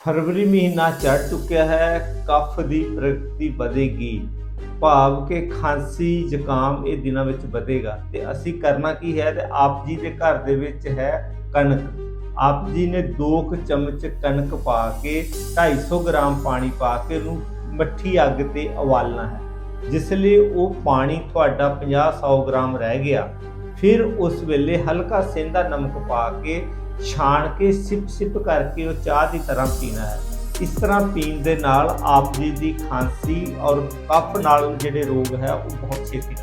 ਫਰਵਰੀ ਮਹੀਨਾ ਚੜ੍ਹ ਚੁੱਕਿਆ ਹੈ, ਕਫ ਦੀ ਪ੍ਰਗਤੀ ਵਧੇਗੀ, ਭਾਵ ਕਿ ਖਾਂਸੀ ਜ਼ੁਕਾਮ ਇਹ ਦਿਨਾਂ ਵਿੱਚ ਵਧੇਗਾ। ਤੇ ਅਸੀਂ ਕਰਨਾ ਕੀ ਹੈ, ਤੇ ਆਪ ਜੀ ਦੇ ਘਰ ਦੇ ਵਿੱਚ ਹੈ ਕਣਕ। ਆਪ ਜੀ ਨੇ 2 ਚਮਚ ਕਣਕ ਪਾ ਕੇ 250 ਗ੍ਰਾਮ ਪਾਣੀ ਪਾ ਕੇ ਉਹਨੂੰ ਮੱਠੀ ਅੱਗ ਤੇ ਉਬਾਲਣਾ ਹੈ। ਜਿਸ ਲਈ ਉਹ ਪਾਣੀ ਤੁਹਾਡਾ 50-100 ਗ੍ਰਾਮ ਰਹਿ ਗਿਆ, ਫਿਰ ਉਸ ਵੇਲੇ ਹਲਕਾ ਸੇਂਦਾ ਨਮਕ ਪਾ ਕੇ ਛਾਣ ਕੇ ਸਿਪ ਕਰਕੇ ਉਹ ਚਾਹ ਦੀ ਤਰ੍ਹਾਂ ਪੀਣਾ ਹੈ। ਇਸ ਤਰ੍ਹਾਂ ਪੀਣ ਦੇ ਨਾਲ ਆਪ ਜੀ ਦੀ ਖਾਂਸੀ ਔਰ ਕਫ ਨਾਲ ਜਿਹੜੇ ਰੋਗ ਹੈ ਉਹ ਬਹੁਤ ਛੇਤੀ